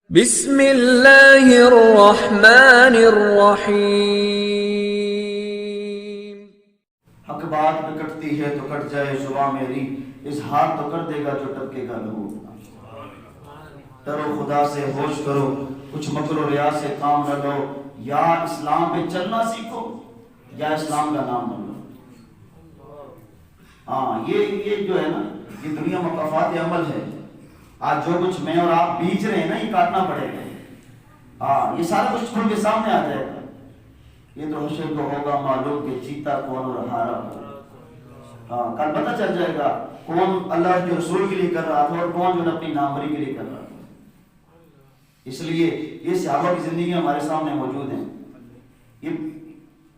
بسم اللہ الرحمن الرحیم۔ حق بات میں کٹتی ہے تو کٹ جائے زباں میری، اظہار تو کر دے گا جو ٹپکے گا لہو۔ ڈرو خدا سے، ہوش کرو، کچھ مکر و ریا سے کام نہ لو، یا اسلام پہ چلنا سیکھو یا اسلام کا نام نہ لو۔ ہاں یہ جو ہے نا، یہ دنیا مقافات عمل ہے۔ آج جو کچھ میں اور آپ بیچ رہے ہیں نا، یہ کاٹنا پڑے گا۔ ہاں یہ سارا کچھ کھل کے سامنے آ جائے گا۔ یہ تو حشر کو ہوگا معلوم کہ چیتا کون اور ہارا کون۔ ہاں کل پتہ چل جائے گا کون اللہ کے رسول کے لیے کر رہا تھا اور کون جو اپنی ناموری کے لیے کر رہا تھا۔ اس لیے یہ صحابہ کی زندگی ہمارے سامنے موجود ہیں۔ یہ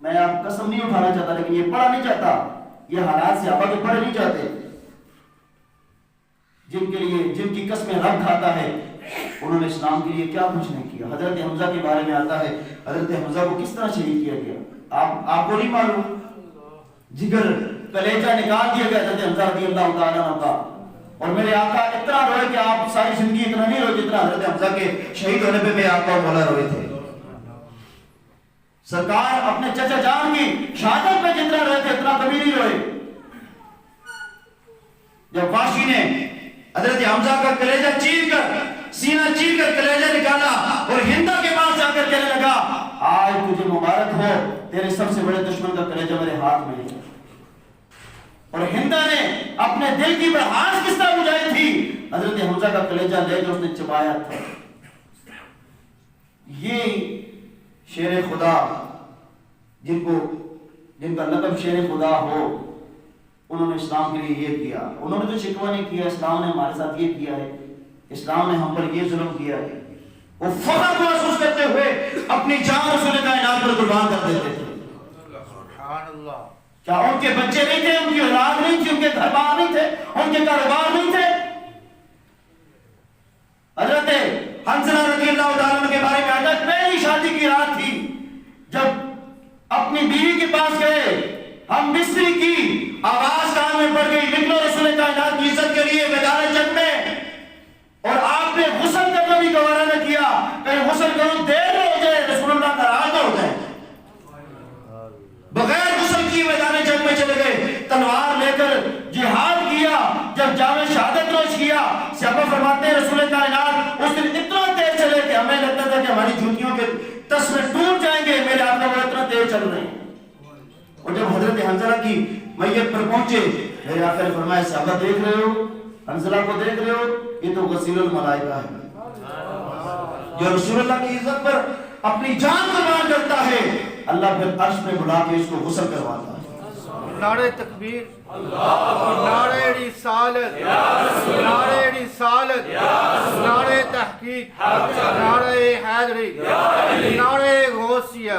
میں آپ قسم نہیں اٹھانا چاہتا، لیکن یہ پڑھا نہیں چاہتا، یہ حالات صحابہ کے پڑھے نہیں چاہتے، جن کے لیے جن کی قسمیں رب کھاتا ہے۔ انہوں نے اسلام کے لیے کیا کچھ نہیں کیا۔ حضرت حمزہ کے بارے میں آتا ہے، حضرت حمزہ کو کس طرح شہید کیا گیا، آپ کو نہیں معلوم؟ جگر کلیجہ نکال دیا گیا حضرت حمزہ رضی اللہ تعالیٰ عنہ کا، اور میرے آقا اتنا روئے کہ آپ ساری زندگی اتنا نہیں روئے جتنا حضرت حمزہ کے شہید ہونے پہ میرے آقا اور مولا روئے تھے۔ سرکار اپنے چچا جان کی شہادت پہ جتنا روئے تھے اتنا کبھی نہیں روئے۔ جب واشی نے حضرت حمزہ کا کلیجہ چیر کر، سینہ چیر کر کلیجہ نکالا اور ہندا کے پاس جا کر کہنے لگا، آج تجھے مبارک ہو، تیرے سب سے بڑے دشمن کا کلیجہ میرے ہاتھ میں ہے۔ اور ہندا نے اپنے دل کی بڑھاس کس طرح بجھائی تھی، حضرت حمزہ کا کلیجہ لے جو اس نے چبایا تھا۔ یہ شیر خدا جن کا لقب شیر خدا ہو، انہوں نے اسلام کے لیے یہ کیا۔ انہوں نے تو شکوہ نہیں کیا، اسلام نے ہمارے ساتھ یہ کیا ہے، اسلام نے ہم پر یہ ظلم کیا ہے۔ وہ فخر کو محسوس کرتے ہوئے اپنی جان رسول کائنات پر قربان کر دیتے تھے۔ سبحان اللہ۔ کیا ان کے بچے نہیں تھے، ان کی اولاد نہیں تھی، ان کے گھر بار نہیں تھے، ان کے کاروبار نہیں تھے؟ حضرت حنظلہ رضی اللہ تعالیٰ عنہ کے بارے میں آتا ہے، پہلی شادی کی رات تھی، جب اپنی بیوی کے پاس گئے، ہم مصری کی آواز کان میں پڑ گئی، نکلو رسول کائنات کی عزت کے لیے میدان جنگ میں، اور آپ نے غسل کرنا بھی گوارا نہ کیا، کہیں غسل کرو دیر ہو جائے، رسول اللہ ناراض ہو جائے۔ بغیر غسل کی میدان جنگ میں چلے گئے، تلوار لے کر جہاد کیا، جب جامِ شہادت نوش کیا، صحابہ فرماتے ہیں رسول کائنات اس دن اتنا تیز چلے کہ ہمیں لگتا تھا کہ ہماری جوتیوں کے تسمے ٹوٹ جائیں گے، میرے آقا وہ اتنا تیز چل رہے ہیں۔ اور جب حضرت حنظلہ کی میت پر پہنچے، میرے آقا نے فرمایا صحابہ دیکھ رہے ہو، حنظلہ کو دیکھ رہے ہو، یہ تو غسیل الملائکہ ہے، جو رسول اللہ کی عزت پر اپنی جان قربان کرتا ہے، اللہ پھر عرش میں بلا کے اس کو غسل کرواتا ہے۔ نعرہ تکبیر، نعرہ رسالت، نعرہ رسالت، نعرہ تحقیق، نعرہ حیدری، نعرہ غوثیہ،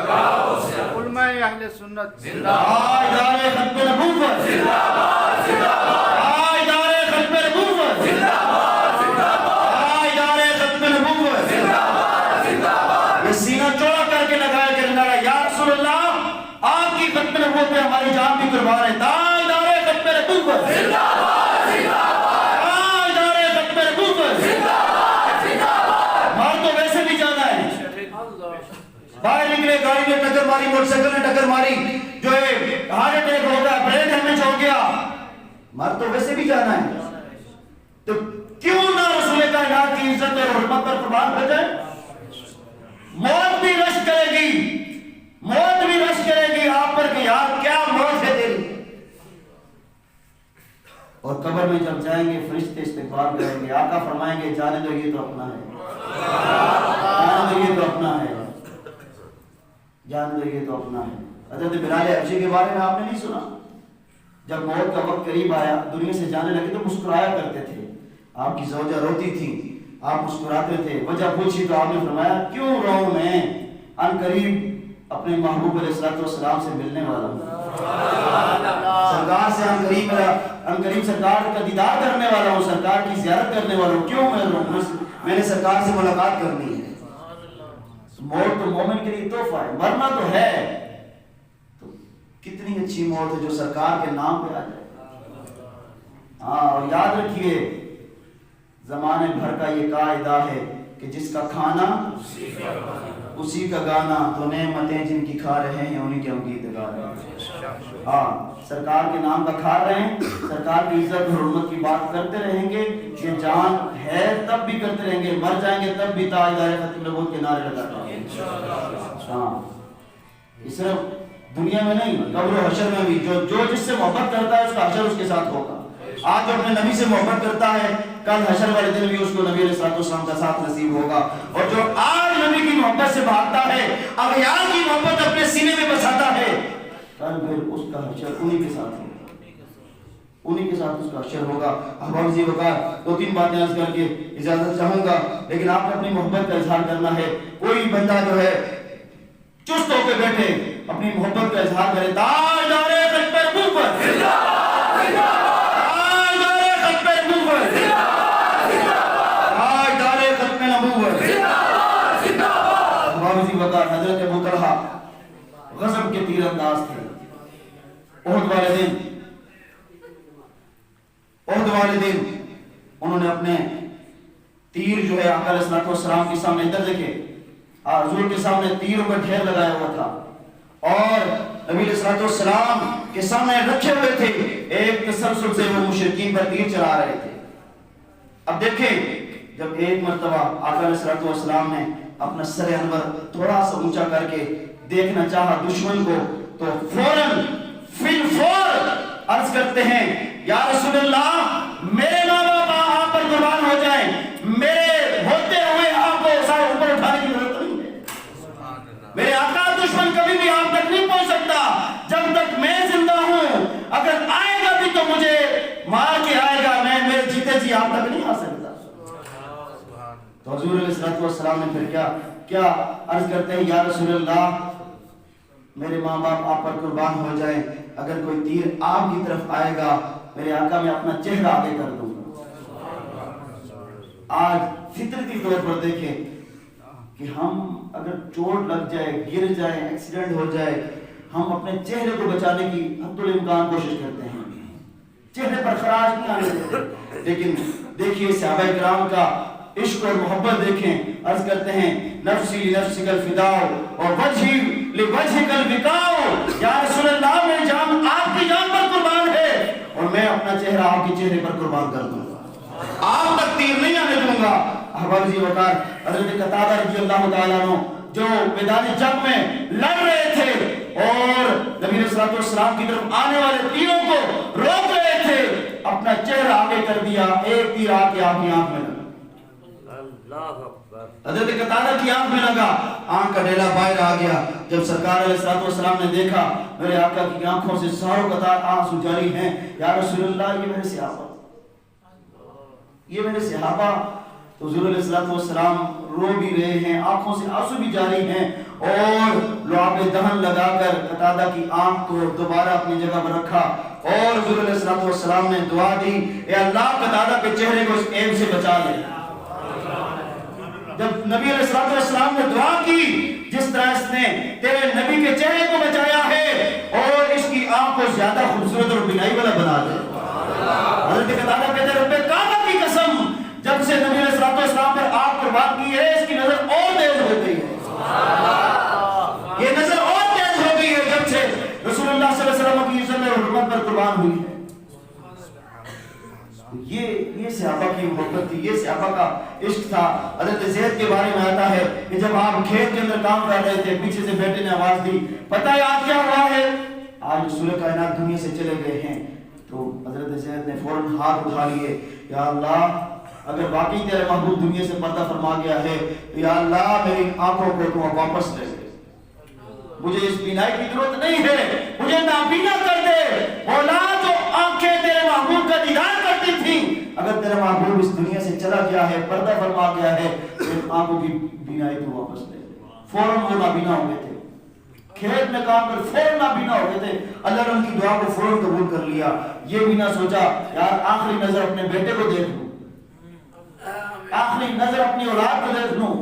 علماء اہل سنت زندہ باد، ادارے ختم نبوت زندہ باد، زندہ باد، ادارے ختم نبوت زندہ باد، زندہ باد، ادارے ختم نبوت زندہ باد، زندہ باد۔ یہ سینہ چوڑا کر کے لگایا کرنے لگا، یا رسول اللہ آپ کی ختم نبوت پہ ہماری جان بھی قربان ہے۔ ادارے ختم نبوت زندہ باد، زندہ باد، ادارے ختم نبوت زندہ باد، زندہ باد۔ مار تو ویسے بھی جانا ہے، باہر نکلے گاڑی نے ٹکر ماری، موٹر سائیکل نے ٹکر ماری، جو ہے ہارٹ اٹیک ہو گیا، برین ہیمریج ہو گیا، مر تو ویسے بھی جانا ہے، تو کیوں نہ رسول کائنات کی عزت اور حرمت پر قربان ہو جائے؟ موت بھی رش کرے گی، موت بھی رش کرے گی آپ پر کہ یار کیا موت ہے تیری۔ اور قبر میں جب جائیں گے فرشتے استقبال کریں گے، آقا فرمائیں گے جانے دو یہ تو اپنا ہے، جانے دو یہ تو اپنا ہے، جان دو یہ تو اپنا ہے۔ حضرت بلال حبشی کے بارے میں آپ نے نہیں سنا؟ جب موت کا وقت قریب آیا، دنیا سے جانے لگے تو مسکرایا کرتے تھے، آپ کی زوجہ روتی تھی، آپ مسکراتے تھے، وجہ پوچھی تو آپ نے فرمایا کیوں روؤں میں، ان قریب اپنے محبوب علیہ السلام سے ملنے والا ہوں، سرکار سے ان قریب سرکار کا دیدار کرنے والا ہوں، سرکار کی زیارت کرنے والا ہوں، کیوں میں روؤں، میں نے سرکار سے ملاقات کرنی ہے۔ موت تو مومن کے لیے تحفہ ہے، مرنا تو ہے، تو کتنی اچھی موت ہے جو سرکار کے نام پہ آ جائے۔ ہاں اور یاد رکھیے زمانے بھر کا یہ قاعدہ ہے کہ جس کا کھانا اسی کا گانا، تو نعمتیں جن کی کھا رہے ہیں انہی کے ہم گیت گا رہے ہیں۔ ہاں، سرکار کے نام کا کھا رہے ہیں، سرکار کی عزت اور حرمت کی بات کرتے رہیں گے، یہ جان ہے تب بھی کرتے رہیں گے، مر جائیں گے تب بھی تاجدار ختم نبوت کے نعرے لگاتے رہیں گے۔ ہاں، یہ صرف دنیا میں نہیں، قبر و حشر میں بھی جو جس سے محبت کرتا ہے اس کا حشر اس کے ساتھ ہوگا۔ آج جو اپنے نبی سے محبت کرتا ہے کل حشر والے دن بھی اس کو نبی علیہ السلام کا ساتھ نصیب ہوگا، اور جو آج نبی کی محبت سے بھاگتا ہے، اغیار کی محبت اپنے سینے میں بساتا ہے، کل پھر اس کا حشر انہی کے ساتھ ہوگا، انہی کے ساتھ اس کا حشر ہوگا۔ احباب عزیز وقار، دو تین باتیں عرض کر کے اجازت چاہوں گا، لیکن آپ نے اپنی محبت کا اظہار کرنا ہے۔ کوئی بندہ جو ہے چست ہو کے بیٹھے اپنی محبت کا اظہار کرے، تاجدار ختم نبوت زندہ باد، زندہ باد، تاجدار ختم نبوت زندہ باد، زندہ باد، تاجدار ختم نبوت زندہ باد، زندہ باد۔ احباب عزیز وقار، حضرت ابو طلحہ غضب کے تیر انداز تھے۔ احد والے دن انہوں نے اپنے تیر جو ہے آقا علیہ السلام کے سامنے ادھر دیکھے، حضور کے سامنے تیروں کا ڈھیر لگایا ہوا تھا، اور نبی علیہ السلام کے سامنے رکھے ہوئے تھے، ایک تسلسل سے وہ مشرکین پر تیر چلا رہے تھے۔ اب دیکھیں، جب ایک مرتبہ آقا علیہ السلام نے اپنا سر انور تھوڑا سا اونچا کر کے دیکھنا چاہا دشمن کو، تو فوراً فی الفور عرض کرتے ہیں، یا رسول اللہ میرے ماں باپ آپ پر قربان ہو جائیں، میرے ہوتے ہوئے آپ کو سارے اوپر اٹھانے کی ضرورت نہیں ہے، میرے آقا دشمن کبھی بھی آپ تک نہیں پہنچ سکتا جب تک میں زندہ ہوں، اگر آئے گا بھی تو مجھے مار کے آئے گا، میں میرے جیتے جی آپ تک نہیں آ سکتا۔ تو حضور علیہ السلام نے پھر کیا عرض کرتے ہیں، یا رسول اللہ میرے ماں باپ آپ پر قربان ہو جائیں، اگر کوئی تیر آپ کی طرف آئے گا میرے آقا میں اپنا چہرہ آگے کر دوں گا۔ آج فطرتی طور پر دیکھیں کہ ہم اگر چوٹ لگ جائے، گر جائے، ایکسیڈنٹ ہو جائے، ہم اپنے چہرے کو بچانے کی حد الامکان کوشش کرتے ہیں، چہرے پر خراش نہیں آنے دیتے۔ لیکن دیکھیے صحابہ کرام کا عشق اور محبت دیکھیں، عرض کرتے ہیں، نفسی لنفسک الفداء اور وجہی لوجہک البقاء، یا رسول اللہ میری جان آپ کی جان پر قربان ہے، اور میں اپنا چہرہ آپ کے چہرے پر قربان کر دوں گا، آپ تک تیر نہیں آنے دوں گا۔ احباب عزیز وقار، حضرت قتادہ رضی اللہ تعالیٰ عنہ جو میدان جنگ میں لڑ رہے تھے اور نبی علیہ السلام کی طرف آنے والے تیروں کو روک رہے تھے، اپنا چہرہ آگے کر دیا، ایک تیر آ کے آپ کی آنکھ میں لگا، حضرت قتادہ کی آنکھ میں لگا، آنکھ کا ڈیلا باہر آ گیا۔ جب سرکار علیہ السلام نے دیکھا میرے آقا کی آنکھوں سے ساروں قطار آنسو جاری ہیں، یا رسول اللہ یہ میرے صحابہ، یہ میرے صحابہ۔ تو حضور علیہ السلام رو بھی رہے ہیں، آنکھوں سے آنسو بھی جاری ہیں، اور لعاب دہن لگا کر قتادہ کی آنکھ کو دوبارہ اپنی جگہ پر رکھا، اور حضور علیہ السلام نے دعا دی، اے اللہ قتادہ کے چہرے کو اس عیب سے بچا لے۔ جب نبی علیہ السلام نے دعا کی، جس طرح اس نے تیرے نبی کے چہرے کو بچایا ہے اور اس کی آنکھ کو زیادہ خوبصورت اور بینائی والا بنا دے، حضرت قتادہ کہتے ہیں، رب کعبہ کی قسم جب سے نبی علیہ السلام پر آنکھ قربان کی ہے اس کی نظر اور تیز ہو گئی ہے، یہ نظر اور تیز ہو گئی ہے جب سے رسول اللہ صلی اللہ علیہ وسلم کی عزت اور حرمت پر قربان ہوئی ہے۔ یہ صحابہ کی محبت تھی، یہ صحابہ کا عشق تھا۔ حضرت زید کے بارے میں آتا ہے کہ جب آپ کھیت کے اندر کام کر رہے تھے، پیچھے سے بیٹے نے آواز دی، پتہ ہے آج کیا ہوا ہے؟ آج رسول کائنات دنیا سے چلے گئے ہیں۔ تو حضرت زید نے فوراً ہاتھ اٹھا لیے، یا اللہ اگر واقعی تیرے محبوب دنیا سے پردہ فرما گیا ہے تو یا اللہ میری آنکھوں کو تو واپس لے لے، مجھے اس بینائی کی ضرورت نہیں ہے، مجھے نابینا کر دے۔ مولا جو آنکھیں تیرے محبوب کا دیدار کرتی تھیں، اگر تیرا محبوب اس دنیا سے چلا گیا ہے، پردہ فرما گیا ہے، تو ان آنکھوں کی بینائی تو واپس لے لے۔ فوراً وہ نابینا ہو گئے تھے، کھیت میں کام کر فوراً نابینا ہو گئے تھے، اللہ نے ان کی دعا کو فوراً قبول کر لیا۔ یہ بھی نہ سوچا یار آخری نظر اپنے بیٹے کو دیکھ لوں، آخری نظر اپنی اولاد کو دیکھ لوں۔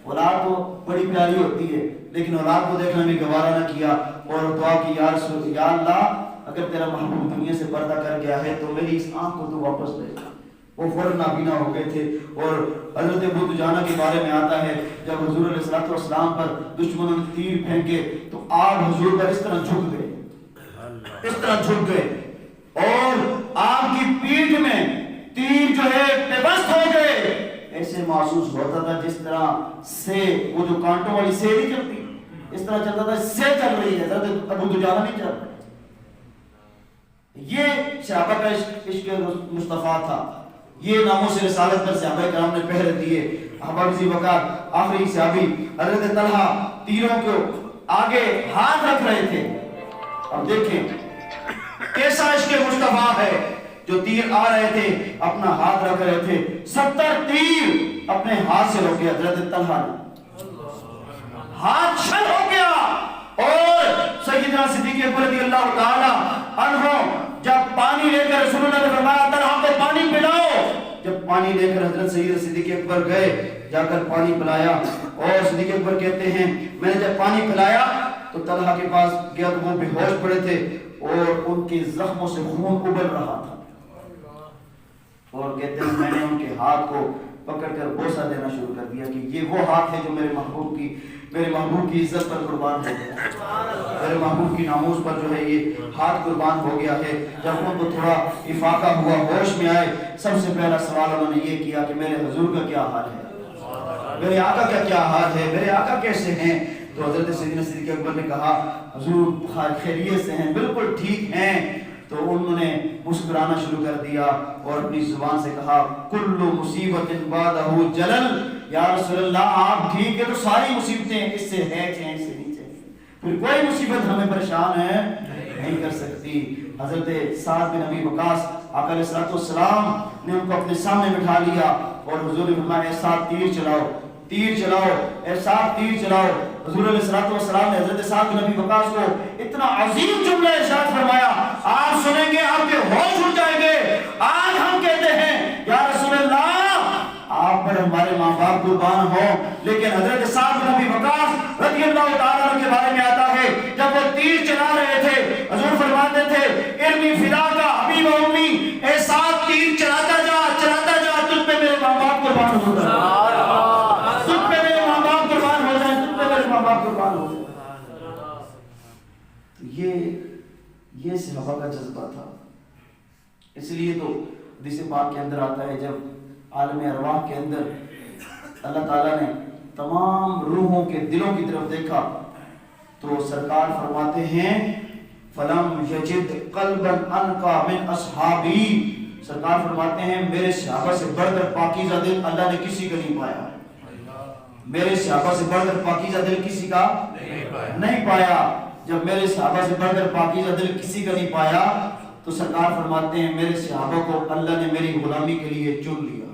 اولاد تو بڑی پیاری ہوتی ہے، لیکن اولاد کو دیکھنا بھی گوارا نہ کیا اور دعا کی، یا اللہ اگر تیرا محبوب دنیا سے پردہ کر گیا ہے تو میری اس آنکھ کو تو واپس لے۔ وہ فوراً نابینا ہو گئے تھے. اور حضرت ابو دجانہ کے بارے میں آتا ہے جب حضور علیہ السلام پر دشمنوں نے تیر پھینکے تو آپ حضور پر اس طرح جھک گئے, اس طرح جھک گئے, اور آپ کی پیٹھ میں تیر جو ہے پیوست ہو گئے. ایسے محسوس ہوتا تھا جس طرح سے وہ جو کانٹوں والی سے نہیں چلتی, اس طرح چلتا تھا سے چل رہی ہے, حضرت ابو دجانہ نہیں چل رہا. یہ صحابہ کا عشق مصطفیٰ تھا. یہ ناموس رسالت پر صحابہ کرام نے پہرے دیے. حبیب وقار آخری صحابی حضرت طلحہ تیروں کو آگے ہاتھ رکھ رہے تھے. اب دیکھیں کیسا عشق مصطفیٰ ہے, جو تیر آ رہے تھے اپنا ہاتھ رکھ رہے تھے, 70 تیر اپنے ہاتھ سے روکے. حضرت طلحہ نے ہاتھ شل ہو گیا. اور سیدنا صدیق اکبر رضی اللہ تعالی عنہ جب پانی لے کر رسول اللہ نے فرمایا طلحہ کو پانی پلاؤ, جب پانی لے کر حضرت سید صدیق اکبر گئے, جا کر پانی پلایا, اور صدیق اکبر کہتے ہیں میں نے جب پانی پلایا تو طلحہ کے پاس گیا تو وہ بے ہوش پڑے تھے اور ان کے زخموں سے خون ابل رہا تھا. اور کہتے ہیں میں نے ان کے ہاتھ کو پکڑ کر بوسہ دینا شروع کر دیا کہ یہ وہ ہاتھ ہے جو میرے محبوب کی عزت پر قربان ہو گیا, میرے محبوب کی ناموس پر جو ہے یہ ہاتھ قربان ہو گیا ہے. جب ان کو تھوڑا افاقہ ہوا, ہوش میں آئے, سب سے پہلا سوال انہوں نے یہ کیا کہ میرے حضور کا کیا حال ہے, میرے آقا کا کیا حال ہے, میرے آقا کیسے ہیں. تو حضرت سیدنا صدیق اکبر نے کہا حضور خیریت سے ہیں, بالکل ٹھیک ہیں. تو انہوں نے مسکرانا شروع کر دیا اور اپنی زبان سے کہا کل مصیبت بعدہ جلل, یا رسول اللہ آپ ٹھیک ہے تو ساری مصیبتیں اس سے ہیں چین سے نیچے, پھر کوئی مصیبت ہمیں پریشان ہے نہیں کر سکتی. حضرت سعد بن ابی وقاص آقا علیہ السلام نے ان کو اپنے سامنے بٹھا لیا اور حضور نے فرمایا اے سعد تیر چلاؤ, تیر چلاؤ, اے سعد تیر چلاؤ. حضور علیہ السلام نے حضرت سعد بن ابی وقاص کو اتنا عظیم جملہ ارشاد فرمایا, آپ سنیں گے آپ کے ہوش اڑ جائیں گے. آج ہم کہتے ہیں یا رسول اللہ آپ پر ہمارے ماں باپ قربان ہوں, لیکن حضرت سعد بن ابی وقاص رضی اللہ تعالیٰ عنہ کے بارے میں آتا ہے جب وہ تیر چلا رہے تھے حضور فرماتے تھے ارمی فدا کا ابی و امی, اے سعد تیر چلاتا جا تجھ پہ میرے ماں باپ قربان ہو جائیں, تجھ پہ میرے ماں باپ قربان ہو جائیں, تجھ پہ میرے ماں باپ قربان ہو جائیں. یہ صحابہ کا جذبہ تھا. اس لیے تو حدیث پاک کے اندر آتا ہے جب عالم ارواح کے اندر اللہ تعالیٰ نے تمام روحوں کے دلوں کی طرف دیکھا تو سرکار فرماتے ہیں فلم یجد قلبا انقا من اصحابی, سرکار فرماتے ہیں میرے صحابہ سے بڑھ کر پاکیزہ دل اللہ نے کسی کا نہیں پایا, میرے صحابہ سے بڑھ کر پاکیزہ دل کسی کا نہیں پایا. جب میرے صحابہ سے بڑھ کر پاکیزہ دل کسی کا نہیں پایا تو سرکار فرماتے ہیں میرے صحابہ کو اللہ نے میری غلامی کے لیے چن لیا.